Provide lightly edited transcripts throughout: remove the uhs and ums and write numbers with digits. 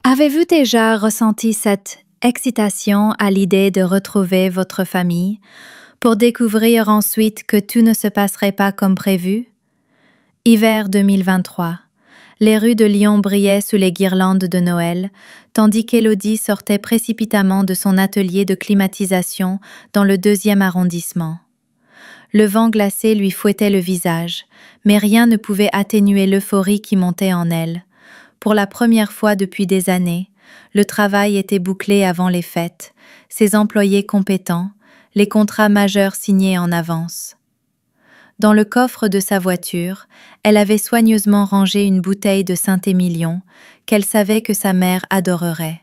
Avez-vous déjà ressenti cette excitation à l'idée de retrouver votre famille pour découvrir ensuite que tout ne se passerait pas comme prévu? Hiver 2023. Les rues de Lyon brillaient sous les guirlandes de Noël, tandis qu'Élodie sortait précipitamment de son atelier de climatisation dans le 2e arrondissement. Le vent glacé lui fouettait le visage, mais rien ne pouvait atténuer l'euphorie qui montait en elle. Pour la première fois depuis des années, le travail était bouclé avant les fêtes, ses employés compétents, les contrats majeurs signés en avance. Dans le coffre de sa voiture, elle avait soigneusement rangé une bouteille de Saint-Émilion qu'elle savait que sa mère adorerait.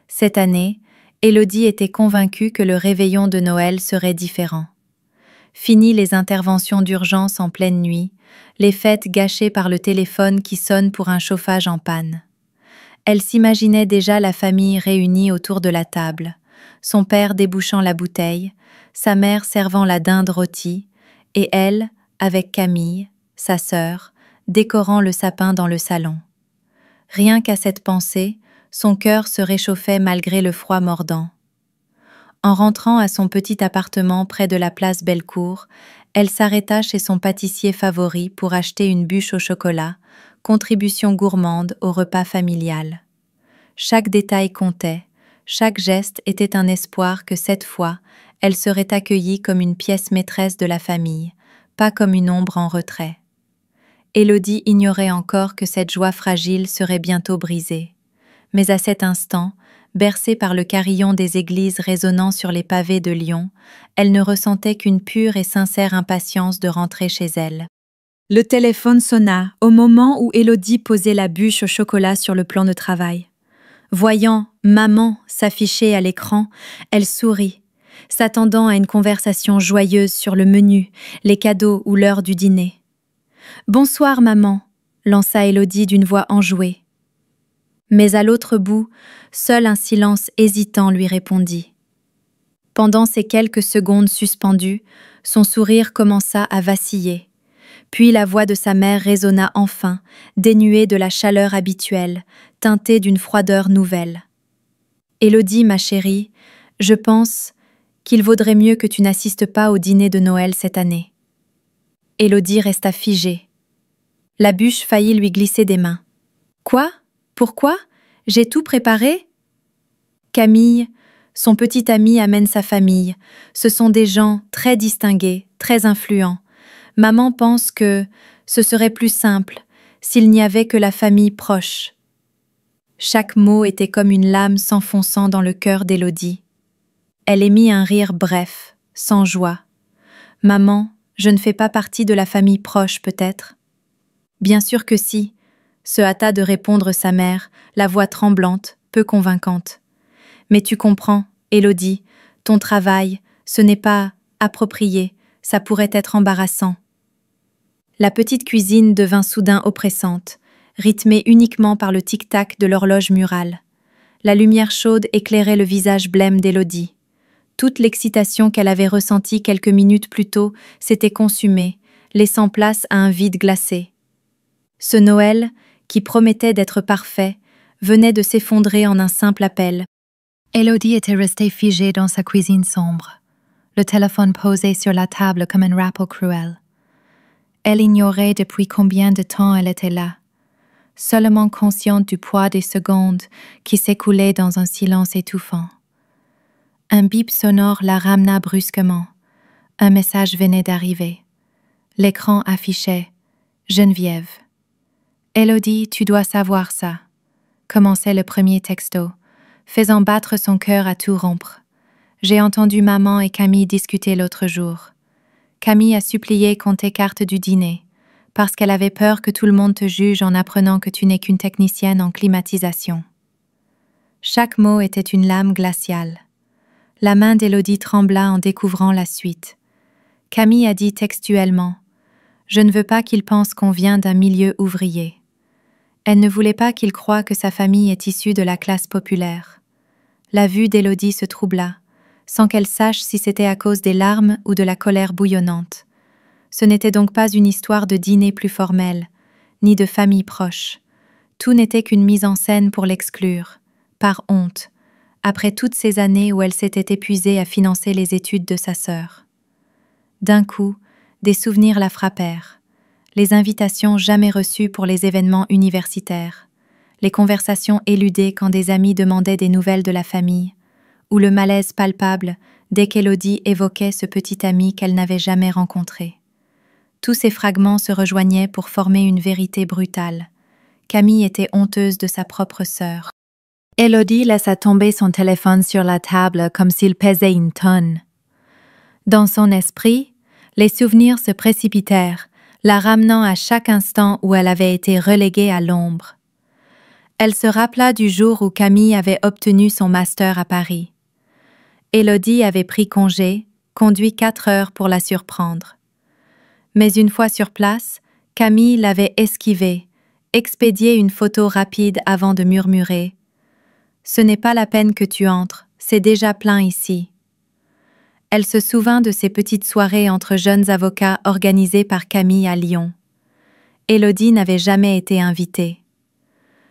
Cette année, Élodie était convaincue que le réveillon de Noël serait différent. Fini les interventions d'urgence en pleine nuit, les fêtes gâchées par le téléphone qui sonne pour un chauffage en panne. Elle s'imaginait déjà la famille réunie autour de la table, son père débouchant la bouteille, sa mère servant la dinde rôtie, et elle, avec Camille, sa sœur, décorant le sapin dans le salon. Rien qu'à cette pensée, son cœur se réchauffait malgré le froid mordant. En rentrant à son petit appartement près de la place Bellecour, elle s'arrêta chez son pâtissier favori pour acheter une bûche au chocolat, contribution gourmande au repas familial. Chaque détail comptait, chaque geste était un espoir que cette fois, elle serait accueillie comme une pièce maîtresse de la famille, pas comme une ombre en retrait. Élodie ignorait encore que cette joie fragile serait bientôt brisée. Mais à cet instant, bercée par le carillon des églises résonnant sur les pavés de Lyon, elle ne ressentait qu'une pure et sincère impatience de rentrer chez elle. Le téléphone sonna au moment où Élodie posait la bûche au chocolat sur le plan de travail. Voyant « Maman » s'afficher à l'écran, elle sourit, s'attendant à une conversation joyeuse sur le menu, les cadeaux ou l'heure du dîner. « Bonsoir, maman » lança Élodie d'une voix enjouée. Mais à l'autre bout, seul un silence hésitant lui répondit. Pendant ces quelques secondes suspendues, son sourire commença à vaciller. Puis la voix de sa mère résonna enfin, dénuée de la chaleur habituelle, teintée d'une froideur nouvelle. « Élodie, ma chérie, je pense qu'il vaudrait mieux que tu n'assistes pas au dîner de Noël cette année. » Élodie resta figée. La bûche faillit lui glisser des mains. « Quoi ? Pourquoi ? J'ai tout préparé ?» Camille, son petit ami, amène sa famille. Ce sont des gens très distingués, très influents. Maman pense que ce serait plus simple s'il n'y avait que la famille proche. Chaque mot était comme une lame s'enfonçant dans le cœur d'Élodie. Elle émit un rire bref, sans joie. « Maman, je ne fais pas partie de la famille proche, peut-être ?»« Bien sûr que si », se hâta de répondre sa mère, la voix tremblante, peu convaincante. « Mais tu comprends, Élodie, ton travail, ce n'est pas approprié, ça pourrait être embarrassant. » La petite cuisine devint soudain oppressante, rythmée uniquement par le tic-tac de l'horloge murale. La lumière chaude éclairait le visage blême d'Élodie. Toute l'excitation qu'elle avait ressentie quelques minutes plus tôt s'était consumée, laissant place à un vide glacé. Ce Noël, qui promettait d'être parfait, venait de s'effondrer en un simple appel. Élodie était restée figée dans sa cuisine sombre, le téléphone posé sur la table comme un rappel cruel. Elle ignorait depuis combien de temps elle était là, seulement consciente du poids des secondes qui s'écoulaient dans un silence étouffant. Un bip sonore la ramena brusquement. Un message venait d'arriver. L'écran affichait « Geneviève ». « Élodie, tu dois savoir ça », commençait le premier texto, faisant battre son cœur à tout rompre. « J'ai entendu maman et Camille discuter l'autre jour. Camille a supplié qu'on t'écarte du dîner, parce qu'elle avait peur que tout le monde te juge en apprenant que tu n'es qu'une technicienne en climatisation. » Chaque mot était une lame glaciale. La main d'Élodie trembla en découvrant la suite. Camille a dit textuellement « Je ne veux pas qu'il pense qu'on vient d'un milieu ouvrier. » Elle ne voulait pas qu'il croie que sa famille est issue de la classe populaire. La vue d'Élodie se troubla, sans qu'elle sache si c'était à cause des larmes ou de la colère bouillonnante. Ce n'était donc pas une histoire de dîner plus formel, ni de famille proche. Tout n'était qu'une mise en scène pour l'exclure, par honte, après toutes ces années où elle s'était épuisée à financer les études de sa sœur. D'un coup, des souvenirs la frappèrent. Les invitations jamais reçues pour les événements universitaires, les conversations éludées quand des amis demandaient des nouvelles de la famille, ou le malaise palpable dès qu'Élodie évoquait ce petit ami qu'elle n'avait jamais rencontré. Tous ces fragments se rejoignaient pour former une vérité brutale. Camille était honteuse de sa propre sœur. Élodie laissa tomber son téléphone sur la table comme s'il pesait une tonne. Dans son esprit, les souvenirs se précipitèrent, la ramenant à chaque instant où elle avait été reléguée à l'ombre. Elle se rappela du jour où Camille avait obtenu son master à Paris. Élodie avait pris congé, conduit 4 heures pour la surprendre. Mais une fois sur place, Camille l'avait esquivée, expédié une photo rapide avant de murmurer « Ce n'est pas la peine que tu entres, c'est déjà plein ici. » Elle se souvint de ces petites soirées entre jeunes avocats organisées par Camille à Lyon. Élodie n'avait jamais été invitée.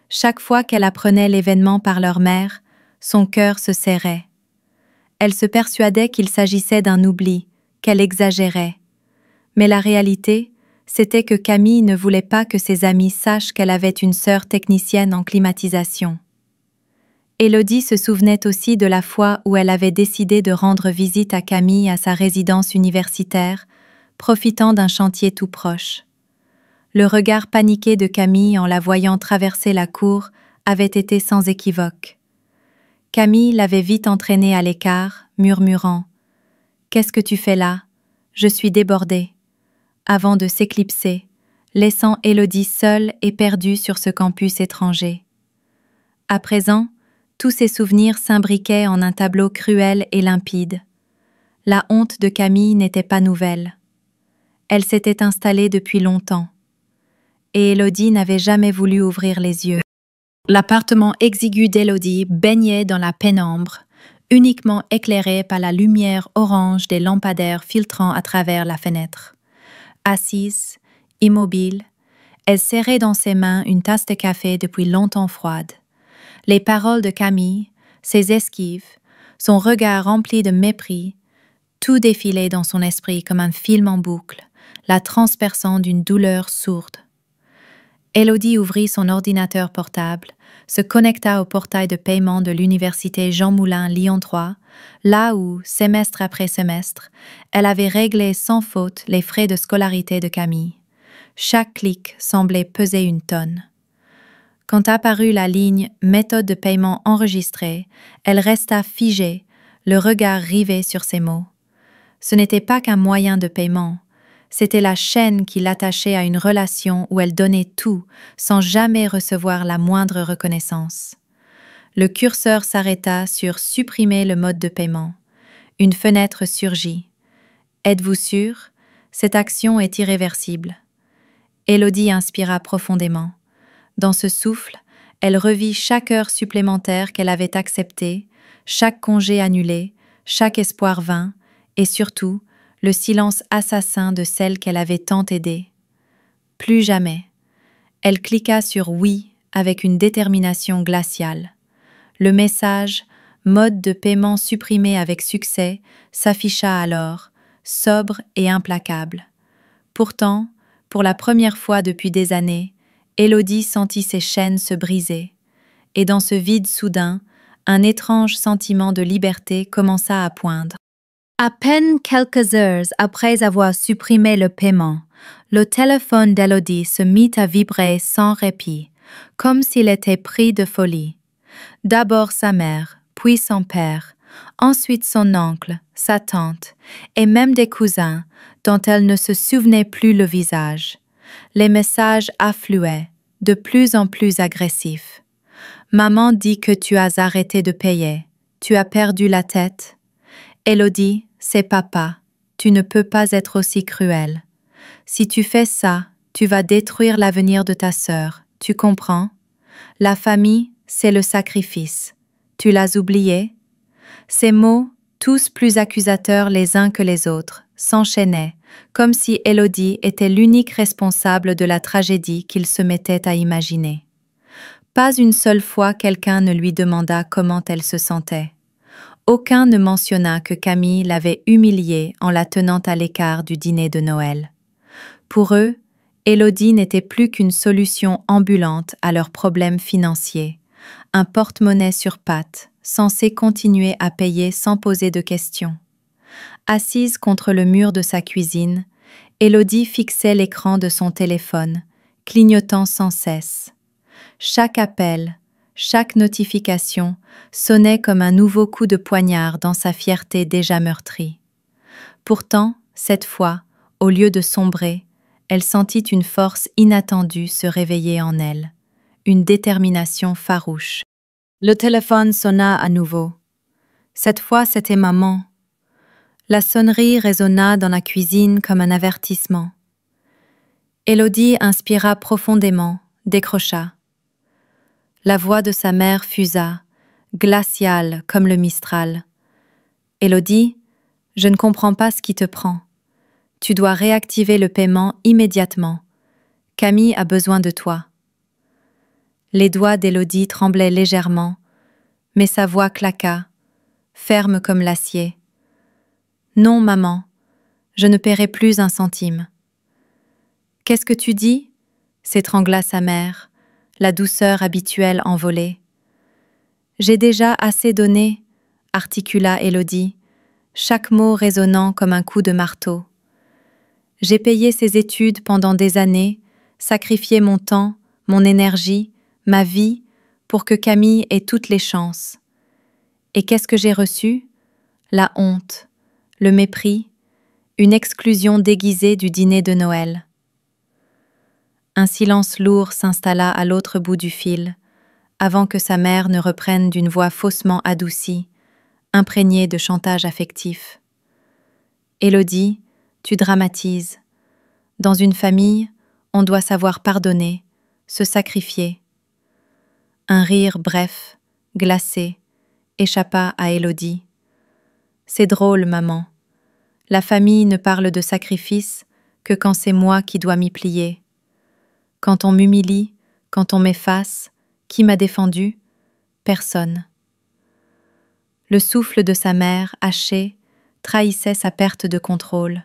Chaque fois qu'elle apprenait l'événement par leur mère, son cœur se serrait. Elle se persuadait qu'il s'agissait d'un oubli, qu'elle exagérait. Mais la réalité, c'était que Camille ne voulait pas que ses amis sachent qu'elle avait une sœur technicienne en climatisation. Élodie se souvenait aussi de la fois où elle avait décidé de rendre visite à Camille à sa résidence universitaire, profitant d'un chantier tout proche. Le regard paniqué de Camille en la voyant traverser la cour avait été sans équivoque. Camille l'avait vite entraînée à l'écart, murmurant « Qu'est-ce que tu fais là? Je suis débordée », avant de s'éclipser, laissant Élodie seule et perdue sur ce campus étranger. À présent, tous ces souvenirs s'imbriquaient en un tableau cruel et limpide. La honte de Camille n'était pas nouvelle. Elle s'était installée depuis longtemps. Et Élodie n'avait jamais voulu ouvrir les yeux. L'appartement exigu d'Élodie baignait dans la pénombre, uniquement éclairé par la lumière orange des lampadaires filtrant à travers la fenêtre. Assise, immobile, elle serrait dans ses mains une tasse de café depuis longtemps froide. Les paroles de Camille, ses esquives, son regard rempli de mépris, tout défilait dans son esprit comme un film en boucle, la transperçant d'une douleur sourde. Élodie ouvrit son ordinateur portable, se connecta au portail de paiement de l'université Jean Moulin Lyon 3, là où, semestre après semestre, elle avait réglé sans faute les frais de scolarité de Camille. Chaque clic semblait peser une tonne. Quand apparut la ligne « Méthode de paiement enregistrée », elle resta figée, le regard rivé sur ces mots. Ce n'était pas qu'un moyen de paiement, c'était la chaîne qui l'attachait à une relation où elle donnait tout, sans jamais recevoir la moindre reconnaissance. Le curseur s'arrêta sur « Supprimer le mode de paiement ». Une fenêtre surgit. « Êtes-vous sûr? Cette action est irréversible. » Élodie inspira profondément. Dans ce souffle, elle revit chaque heure supplémentaire qu'elle avait acceptée, chaque congé annulé, chaque espoir vain, et surtout, le silence assassin de celle qu'elle avait tant aidée. Plus jamais. Elle cliqua sur « Oui » avec une détermination glaciale. Le message « Mode de paiement supprimé avec succès » s'afficha alors, sobre et implacable. Pourtant, pour la première fois depuis des années, Élodie sentit ses chaînes se briser. Et dans ce vide soudain, un étrange sentiment de liberté commença à poindre. À peine quelques heures après avoir supprimé le paiement, le téléphone d'Élodie se mit à vibrer sans répit, comme s'il était pris de folie. D'abord sa mère, puis son père, ensuite son oncle, sa tante, et même des cousins dont elle ne se souvenait plus le visage. Les messages affluaient, de plus en plus agressifs. « Maman dit que tu as arrêté de payer. Tu as perdu la tête. Élodie, c'est papa. Tu ne peux pas être aussi cruel. Si tu fais ça, tu vas détruire l'avenir de ta sœur. Tu comprends? La famille, c'est le sacrifice. Tu l'as oublié? » Ces mots, tous plus accusateurs les uns que les autres, s'enchaînaient, comme si Élodie était l'unique responsable de la tragédie qu'il se mettait à imaginer. Pas une seule fois quelqu'un ne lui demanda comment elle se sentait. Aucun ne mentionna que Camille l'avait humiliée en la tenant à l'écart du dîner de Noël. Pour eux, Élodie n'était plus qu'une solution ambulante à leurs problèmes financiers, un porte-monnaie sur pattes, censé continuer à payer sans poser de questions. Assise contre le mur de sa cuisine, Élodie fixait l'écran de son téléphone, clignotant sans cesse. Chaque appel, chaque notification sonnait comme un nouveau coup de poignard dans sa fierté déjà meurtrie. Pourtant, cette fois, au lieu de sombrer, elle sentit une force inattendue se réveiller en elle, une détermination farouche. Le téléphone sonna à nouveau. Cette fois, c'était maman. La sonnerie résonna dans la cuisine comme un avertissement. Élodie inspira profondément, décrocha. La voix de sa mère fusa, glaciale comme le Mistral. « Élodie, je ne comprends pas ce qui te prend. Tu dois réactiver le paiement immédiatement. Camille a besoin de toi. » Les doigts d'Élodie tremblaient légèrement, mais sa voix claqua, ferme comme l'acier. « Non, maman, je ne paierai plus un centime. »« Qu'est-ce que tu dis ?» s'étrangla sa mère, la douceur habituelle envolée. « J'ai déjà assez donné, » articula Élodie, chaque mot résonnant comme un coup de marteau. « J'ai payé ses études pendant des années, sacrifié mon temps, mon énergie, ma vie, pour que Camille ait toutes les chances. Et qu'est-ce que j'ai reçu? La honte, le mépris, une exclusion déguisée du dîner de Noël. » Un silence lourd s'installa à l'autre bout du fil, avant que sa mère ne reprenne d'une voix faussement adoucie, imprégnée de chantage affectif. « Élodie, tu dramatises. Dans une famille, on doit savoir pardonner, se sacrifier. » Un rire bref, glacé, échappa à Élodie. « C'est drôle, maman. La famille ne parle de sacrifice que quand c'est moi qui dois m'y plier. Quand on m'humilie, quand on m'efface, qui m'a défendu? Personne. » Le souffle de sa mère, haché, trahissait sa perte de contrôle.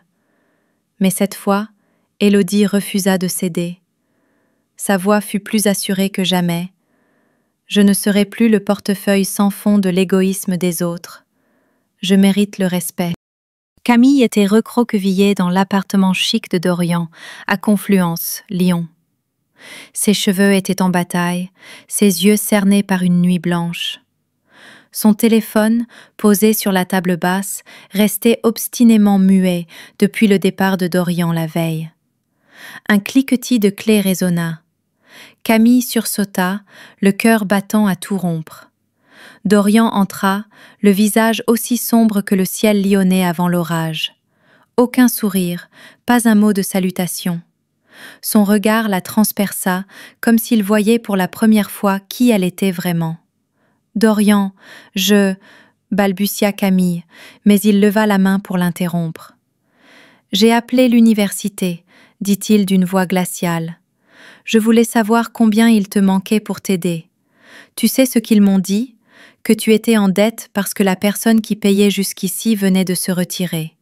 Mais cette fois, Élodie refusa de céder. Sa voix fut plus assurée que jamais. « Je ne serai plus le portefeuille sans fond de l'égoïsme des autres. Je mérite le respect. » Camille était recroquevillée dans l'appartement chic de Dorian, à Confluence, Lyon. Ses cheveux étaient en bataille, ses yeux cernés par une nuit blanche. Son téléphone, posé sur la table basse, restait obstinément muet depuis le départ de Dorian la veille. Un cliquetis de clés résonna. Camille sursauta, le cœur battant à tout rompre. Dorian entra, le visage aussi sombre que le ciel lyonnais avant l'orage. Aucun sourire, pas un mot de salutation. Son regard la transperça, comme s'il voyait pour la première fois qui elle était vraiment. « Dorian, balbutia Camille, mais il leva la main pour l'interrompre. « J'ai appelé l'université, dit-il d'une voix glaciale. Je voulais savoir combien il te manquait pour t'aider. Tu sais ce qu'ils m'ont dit? Que tu étais en dette parce que la personne qui payait jusqu'ici venait de se retirer. »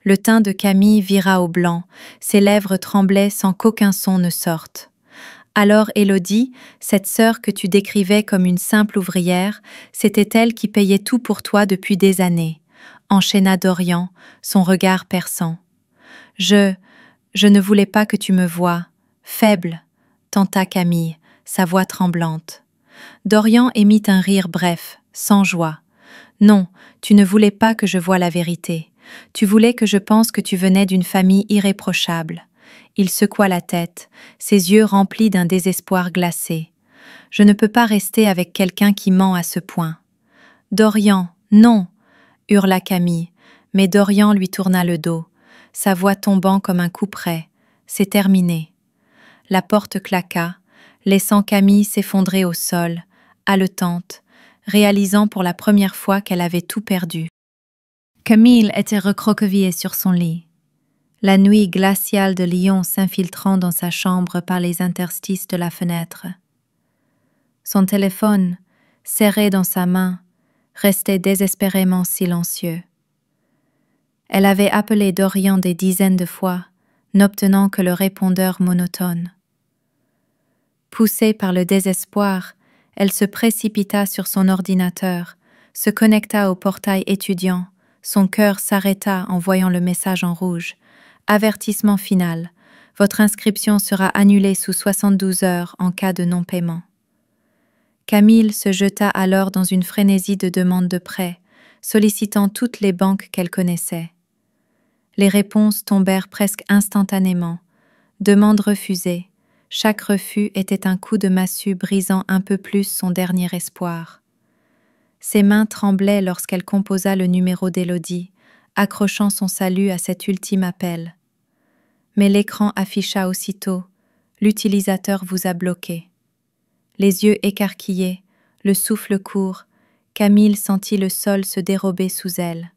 Le teint de Camille vira au blanc, ses lèvres tremblaient sans qu'aucun son ne sorte. « Alors Élodie, cette sœur que tu décrivais comme une simple ouvrière, c'était elle qui payait tout pour toi depuis des années, » enchaîna Dorian, son regard perçant. « Je ne voulais pas que tu me voies. Faible, » tenta Camille, sa voix tremblante. Dorian émit un rire bref, sans joie. « Non, tu ne voulais pas que je voie la vérité. Tu voulais que je pense que tu venais d'une famille irréprochable. » Il secoua la tête, ses yeux remplis d'un désespoir glacé. « Je ne peux pas rester avec quelqu'un qui ment à ce point. »« Dorian, non !» hurla Camille, mais Dorian lui tourna le dos, sa voix tombant comme un couperet. « C'est terminé. » La porte claqua, laissant Camille s'effondrer au sol, haletante, réalisant pour la première fois qu'elle avait tout perdu. Camille était recroquevillée sur son lit. La nuit glaciale de Lyon s'infiltrant dans sa chambre par les interstices de la fenêtre. Son téléphone, serré dans sa main, restait désespérément silencieux. Elle avait appelé Dorian des dizaines de fois, n'obtenant que le répondeur monotone. Poussée par le désespoir, elle se précipita sur son ordinateur, se connecta au portail étudiant, son cœur s'arrêta en voyant le message en rouge. Avertissement final. Votre inscription sera annulée sous 72 heures en cas de non-paiement. Camille se jeta alors dans une frénésie de demandes de prêt, sollicitant toutes les banques qu'elle connaissait. Les réponses tombèrent presque instantanément. Demandes refusées. Chaque refus était un coup de massue brisant un peu plus son dernier espoir. Ses mains tremblaient lorsqu'elle composa le numéro d'Élodie, accrochant son salut à cet ultime appel. Mais l'écran afficha aussitôt « L'utilisateur vous a bloqué ». Les yeux écarquillés, le souffle court, Camille sentit le sol se dérober sous elle.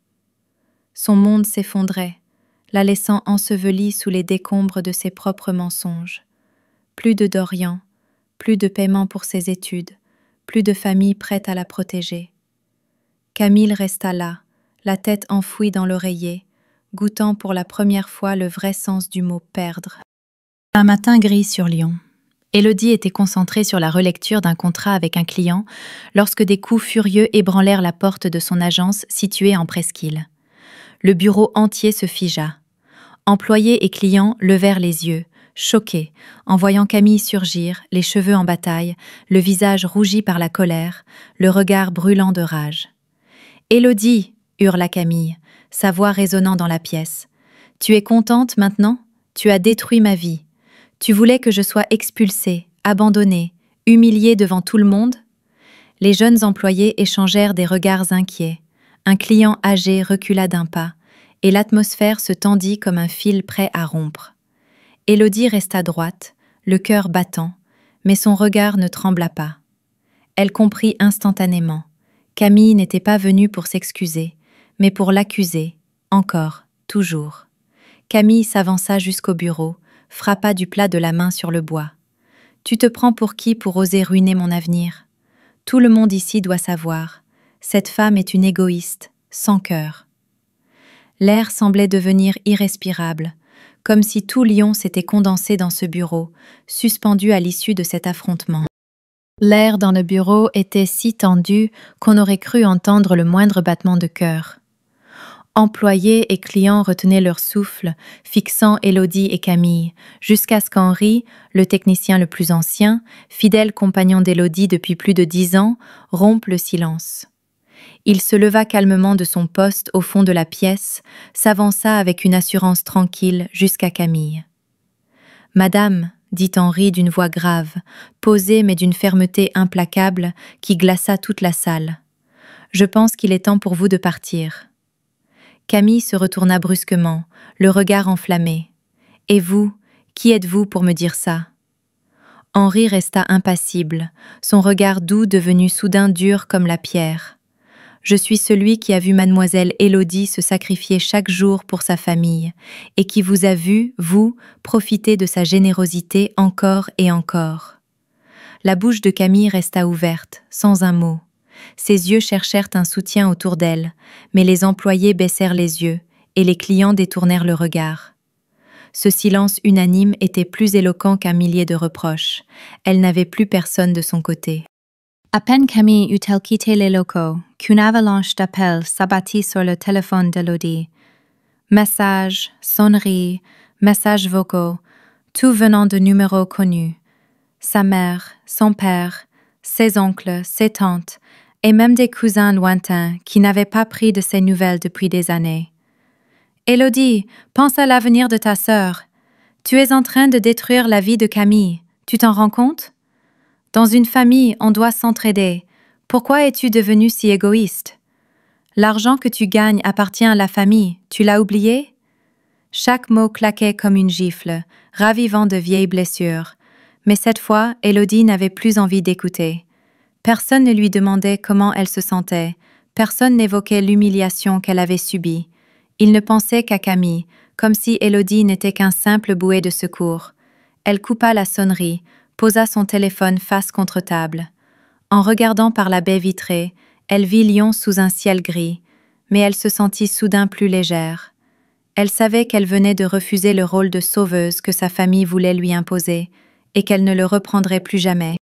Son monde s'effondrait, la laissant ensevelie sous les décombres de ses propres mensonges. Plus de Dorian, plus de paiement pour ses études, plus de famille prête à la protéger. Camille resta là, la tête enfouie dans l'oreiller, goûtant pour la première fois le vrai sens du mot « perdre ». Un matin gris sur Lyon. Élodie était concentrée sur la relecture d'un contrat avec un client lorsque des coups furieux ébranlèrent la porte de son agence située en presqu'île. Le bureau entier se figea. Employés et clients levèrent les yeux, choqués, en voyant Camille surgir, les cheveux en bataille, le visage rougi par la colère, le regard brûlant de rage. « Élodie !» hurla Camille, sa voix résonnant dans la pièce. « Tu es contente maintenant ? Tu as détruit ma vie. Tu voulais que je sois expulsée, abandonnée, humiliée devant tout le monde ?» Les jeunes employés échangèrent des regards inquiets. Un client âgé recula d'un pas, et l'atmosphère se tendit comme un fil prêt à rompre. Élodie resta droite, le cœur battant, mais son regard ne trembla pas. Elle comprit instantanément. Camille n'était pas venue pour s'excuser, mais pour l'accuser, encore, toujours. Camille s'avança jusqu'au bureau, frappa du plat de la main sur le bois. « Tu te prends pour qui pour oser ruiner mon avenir ? Tout le monde ici doit savoir. Cette femme est une égoïste, sans cœur. » L'air semblait devenir irrespirable, comme si tout Lyon s'était condensé dans ce bureau, suspendu à l'issue de cet affrontement. L'air dans le bureau était si tendu qu'on aurait cru entendre le moindre battement de cœur. Employés et clients retenaient leur souffle, fixant Élodie et Camille, jusqu'à ce qu'Henri, le technicien le plus ancien, fidèle compagnon d'Élodie depuis plus de 10 ans, rompe le silence. Il se leva calmement de son poste au fond de la pièce, s'avança avec une assurance tranquille jusqu'à Camille. « Madame », dit Henri d'une voix grave, posée mais d'une fermeté implacable qui glaça toute la salle. « Je pense qu'il est temps pour vous de partir. » Camille se retourna brusquement, le regard enflammé. « Et vous, qui êtes-vous pour me dire ça ?» Henri resta impassible, son regard doux devenu soudain dur comme la pierre. « Je suis celui qui a vu mademoiselle Élodie se sacrifier chaque jour pour sa famille, et qui vous a vu, vous, profiter de sa générosité encore et encore. » La bouche de Camille resta ouverte, sans un mot. Ses yeux cherchèrent un soutien autour d'elle, mais les employés baissèrent les yeux, et les clients détournèrent le regard. Ce silence unanime était plus éloquent qu'un millier de reproches. Elle n'avait plus personne de son côté. À peine Camille eut-elle quitté les locaux, qu'une avalanche d'appels s'abattit sur le téléphone d'Élodie. Messages, sonneries, messages vocaux, tout venant de numéros connus. Sa mère, son père, ses oncles, ses tantes, et même des cousins lointains qui n'avaient pas pris de ses nouvelles depuis des années. « Élodie, pense à l'avenir de ta sœur. Tu es en train de détruire la vie de Camille. Tu t'en rends compte ? Dans une famille, on doit s'entraider. Pourquoi es-tu devenue si égoïste ? L'argent que tu gagnes appartient à la famille. Tu l'as oublié ? » Chaque mot claquait comme une gifle, ravivant de vieilles blessures. Mais cette fois, Élodie n'avait plus envie d'écouter. Personne ne lui demandait comment elle se sentait. Personne n'évoquait l'humiliation qu'elle avait subie. Il ne pensait qu'à Camille, comme si Élodie n'était qu'un simple bouet de secours. Elle coupa la sonnerie, posa son téléphone face contre table. En regardant par la baie vitrée, elle vit Lyon sous un ciel gris, mais elle se sentit soudain plus légère. Elle savait qu'elle venait de refuser le rôle de sauveuse que sa famille voulait lui imposer, et qu'elle ne le reprendrait plus jamais.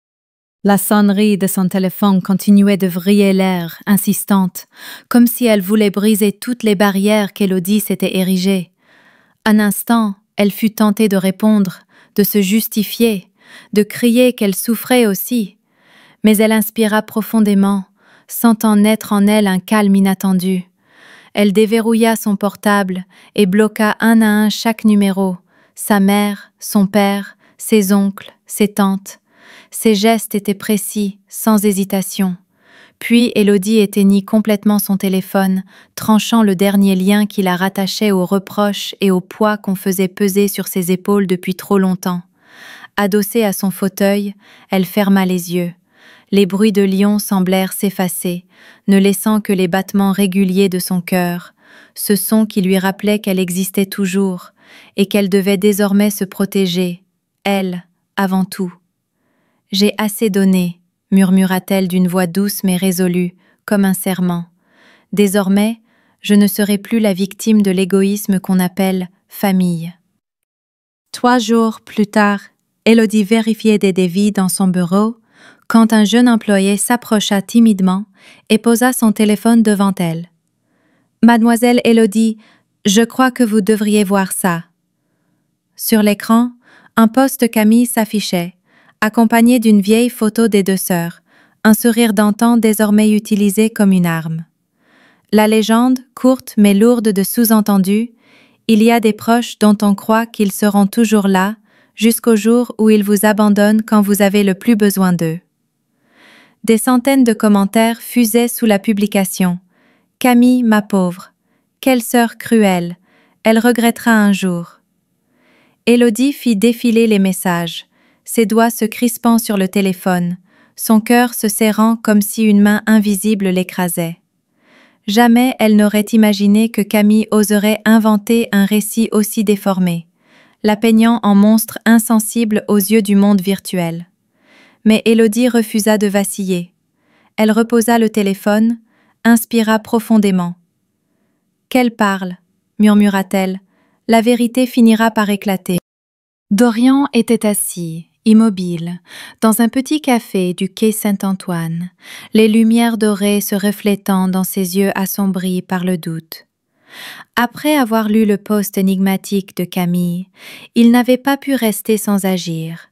La sonnerie de son téléphone continuait de vriller l'air, insistante, comme si elle voulait briser toutes les barrières qu'Élodie s'était érigées. Un instant, elle fut tentée de répondre, de se justifier, de crier qu'elle souffrait aussi. Mais elle inspira profondément, sentant naître en elle un calme inattendu. Elle déverrouilla son portable et bloqua un à un chaque numéro, sa mère, son père, ses oncles, ses tantes. Ses gestes étaient précis, sans hésitation. Puis Élodie éteignit complètement son téléphone, tranchant le dernier lien qui la rattachait aux reproches et au poids qu'on faisait peser sur ses épaules depuis trop longtemps. Adossée à son fauteuil, elle ferma les yeux. Les bruits de Lyon semblèrent s'effacer, ne laissant que les battements réguliers de son cœur, ce son qui lui rappelait qu'elle existait toujours et qu'elle devait désormais se protéger, elle, avant tout. « J'ai assez donné », murmura-t-elle d'une voix douce mais résolue, comme un serment. « Désormais, je ne serai plus la victime de l'égoïsme qu'on appelle « famille ». 3 jours plus tard, Élodie vérifiait des devis dans son bureau quand un jeune employé s'approcha timidement et posa son téléphone devant elle. « Mademoiselle Élodie, je crois que vous devriez voir ça. » Sur l'écran, un post de Camille s'affichait, accompagné d'une vieille photo des 2 sœurs, un sourire d'antan désormais utilisé comme une arme. La légende, courte mais lourde de sous-entendus, il y a des proches dont on croit qu'ils seront toujours là, jusqu'au jour où ils vous abandonnent quand vous avez le plus besoin d'eux. Des centaines de commentaires fusaient sous la publication. « Camille, ma pauvre, quelle sœur cruelle, elle regrettera un jour. » Élodie fit défiler les messages, ses doigts se crispant sur le téléphone, son cœur se serrant comme si une main invisible l'écrasait. Jamais elle n'aurait imaginé que Camille oserait inventer un récit aussi déformé, la peignant en monstre insensible aux yeux du monde virtuel. Mais Élodie refusa de vaciller. Elle reposa le téléphone, inspira profondément. « Qu'elle parle » murmura-t-elle. « La vérité finira par éclater. » Dorian était assis, immobile, dans un petit café du quai Saint-Antoine, les lumières dorées se reflétant dans ses yeux assombris par le doute. Après avoir lu le post énigmatique de Camille, il n'avait pas pu rester sans agir.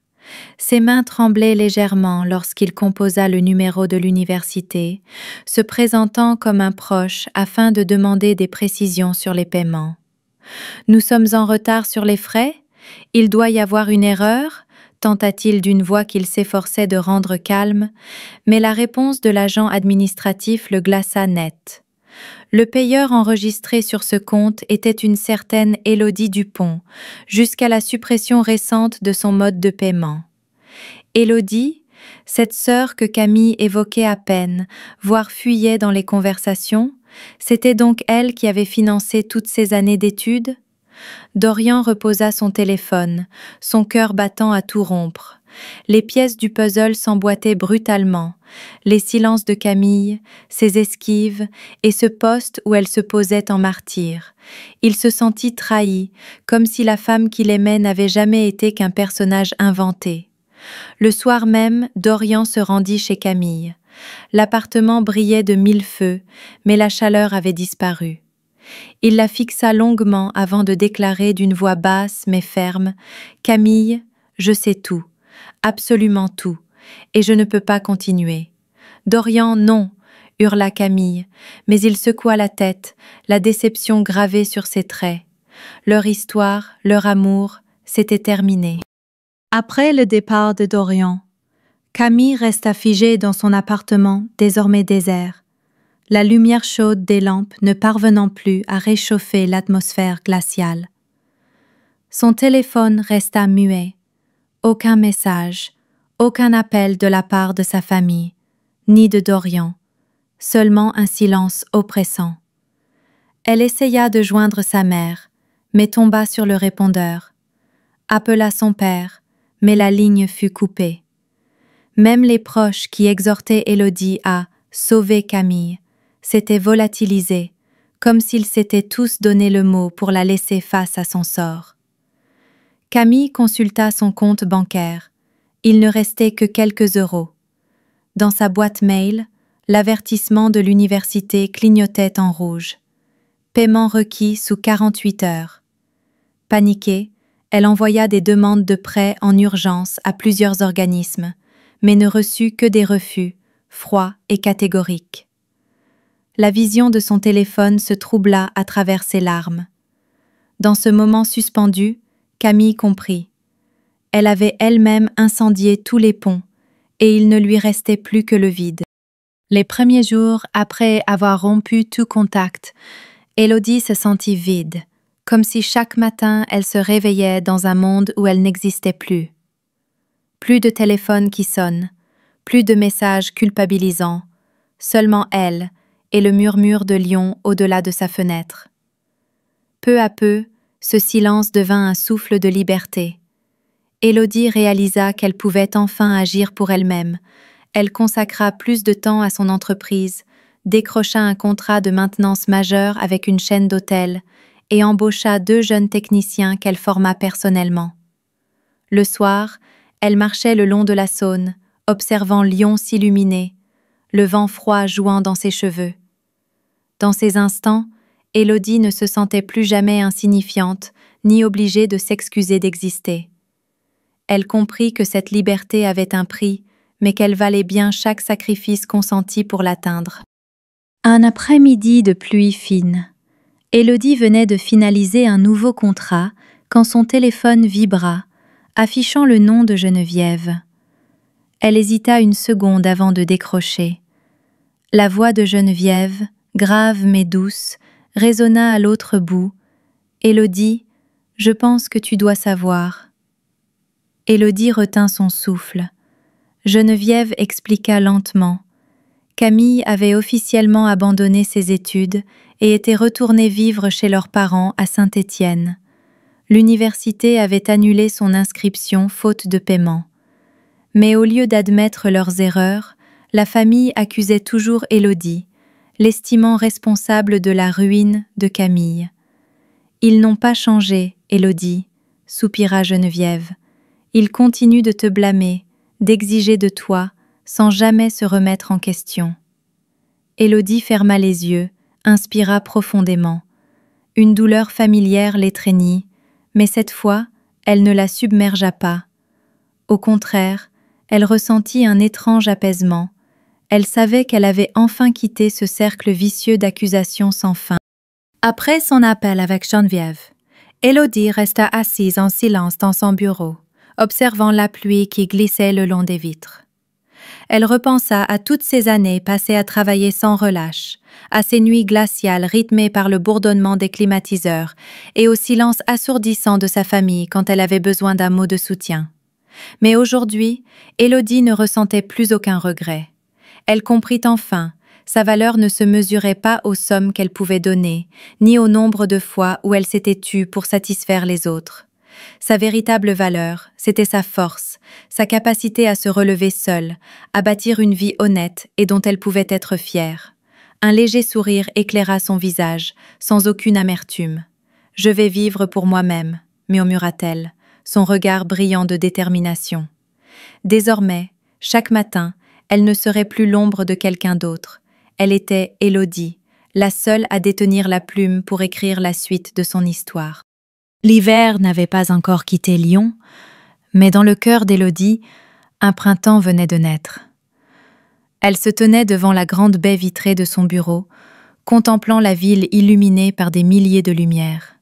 Ses mains tremblaient légèrement lorsqu'il composa le numéro de l'université, se présentant comme un proche afin de demander des précisions sur les paiements. « Nous sommes en retard sur les frais ? Il doit y avoir une erreur ?» tenta-t-il d'une voix qu'il s'efforçait de rendre calme, mais la réponse de l'agent administratif le glaça net. Le payeur enregistré sur ce compte était une certaine Élodie Dupont, jusqu'à la suppression récente de son mode de paiement. Élodie, cette sœur que Camille évoquait à peine, voire fuyait dans les conversations, c'était donc elle qui avait financé toutes ces années d'études ? Dorian reposa son téléphone, son cœur battant à tout rompre. Les pièces du puzzle s'emboîtaient brutalement, les silences de Camille, ses esquives et ce poste où elle se posait en martyr. Il se sentit trahi, comme si la femme qu'il aimait n'avait jamais été qu'un personnage inventé. Le soir même, Dorian se rendit chez Camille. L'appartement brillait de 1000 feux, mais la chaleur avait disparu. Il la fixa longuement avant de déclarer d'une voix basse mais ferme « Camille, je sais tout, absolument tout, et je ne peux pas continuer. »« Dorian, non !» hurla Camille, mais il secoua la tête, la déception gravée sur ses traits. Leur histoire, leur amour, s'était terminé. Après le départ de Dorian, Camille resta figée dans son appartement, désormais désert. La lumière chaude des lampes ne parvenant plus à réchauffer l'atmosphère glaciale. Son téléphone resta muet. Aucun message, aucun appel de la part de sa famille, ni de Dorian, seulement un silence oppressant. Elle essaya de joindre sa mère, mais tomba sur le répondeur. Appela son père, mais la ligne fut coupée. Même les proches qui exhortaient Élodie à « sauver Camille » s'étaient volatilisés, comme s'ils s'étaient tous donné le mot pour la laisser face à son sort. Camille consulta son compte bancaire. Il ne restait que quelques euros. Dans sa boîte mail, l'avertissement de l'université clignotait en rouge. Paiement requis sous 48 heures. Paniquée, elle envoya des demandes de prêt en urgence à plusieurs organismes, mais ne reçut que des refus, froids et catégoriques. La vision de son téléphone se troubla à travers ses larmes. Dans ce moment suspendu, Camille comprit. Elle avait elle-même incendié tous les ponts, et il ne lui restait plus que le vide. Les premiers jours après avoir rompu tout contact, Élodie se sentit vide, comme si chaque matin elle se réveillait dans un monde où elle n'existait plus. Plus de téléphone qui sonne, plus de messages culpabilisants, seulement elle et le murmure de lion au-delà de sa fenêtre. Peu à peu, ce silence devint un souffle de liberté. Élodie réalisa qu'elle pouvait enfin agir pour elle-même. Elle consacra plus de temps à son entreprise, décrocha un contrat de maintenance majeur avec une chaîne d'hôtels et embaucha 2 jeunes techniciens qu'elle forma personnellement. Le soir, elle marchait le long de la Saône, observant Lyon s'illuminer, le vent froid jouant dans ses cheveux. Dans ces instants, Élodie ne se sentait plus jamais insignifiante, ni obligée de s'excuser d'exister. Elle comprit que cette liberté avait un prix, mais qu'elle valait bien chaque sacrifice consenti pour l'atteindre. Un après-midi de pluie fine. Élodie venait de finaliser un nouveau contrat quand son téléphone vibra, affichant le nom de Geneviève. Elle hésita une seconde avant de décrocher. La voix de Geneviève, grave mais douce, résonna à l'autre bout. « Élodie, je pense que tu dois savoir. » Élodie retint son souffle. Geneviève expliqua lentement. Camille avait officiellement abandonné ses études et était retournée vivre chez leurs parents à Saint-Étienne. L'université avait annulé son inscription faute de paiement. Mais au lieu d'admettre leurs erreurs, la famille accusait toujours Élodie, l'estimant responsable de la ruine de Camille. « Ils n'ont pas changé, Élodie, » soupira Geneviève. « Ils continuent de te blâmer, d'exiger de toi, sans jamais se remettre en question. » Élodie ferma les yeux, inspira profondément. Une douleur familière l'étreignit, mais cette fois, elle ne la submergea pas. Au contraire, elle ressentit un étrange apaisement. Elle savait qu'elle avait enfin quitté ce cercle vicieux d'accusations sans fin. Après son appel avec Geneviève, Élodie resta assise en silence dans son bureau, observant la pluie qui glissait le long des vitres. Elle repensa à toutes ces années passées à travailler sans relâche, à ces nuits glaciales rythmées par le bourdonnement des climatiseurs et au silence assourdissant de sa famille quand elle avait besoin d'un mot de soutien. Mais aujourd'hui, Élodie ne ressentait plus aucun regret. Elle comprit enfin, sa valeur ne se mesurait pas aux sommes qu'elle pouvait donner, ni au nombre de fois où elle s'était tue pour satisfaire les autres. Sa véritable valeur, c'était sa force, sa capacité à se relever seule, à bâtir une vie honnête et dont elle pouvait être fière. Un léger sourire éclaira son visage, sans aucune amertume. « Je vais vivre pour moi-même », murmura-t-elle, son regard brillant de détermination. Désormais, chaque matin, elle ne serait plus l'ombre de quelqu'un d'autre. Elle était Élodie, la seule à détenir la plume pour écrire la suite de son histoire. L'hiver n'avait pas encore quitté Lyon, mais dans le cœur d'Élodie, un printemps venait de naître. Elle se tenait devant la grande baie vitrée de son bureau, contemplant la ville illuminée par des milliers de lumières.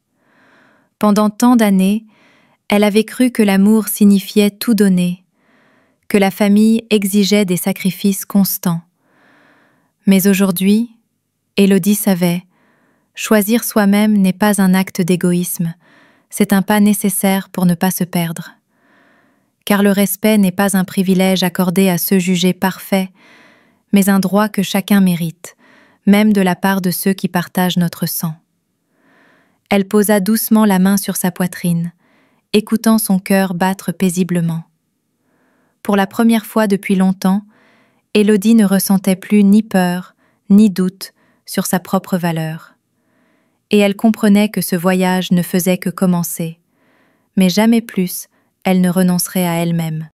Pendant tant d'années, elle avait cru que l'amour signifiait tout donner, que la famille exigeait des sacrifices constants. Mais aujourd'hui, Élodie savait, choisir soi-même n'est pas un acte d'égoïsme, c'est un pas nécessaire pour ne pas se perdre. Car le respect n'est pas un privilège accordé à ceux jugés parfaits, mais un droit que chacun mérite, même de la part de ceux qui partagent notre sang. Elle posa doucement la main sur sa poitrine, écoutant son cœur battre paisiblement. pour la première fois depuis longtemps, Élodie ne ressentait plus ni peur, ni doute sur sa propre valeur. Et elle comprenait que ce voyage ne faisait que commencer, mais jamais plus elle ne renoncerait à elle-même.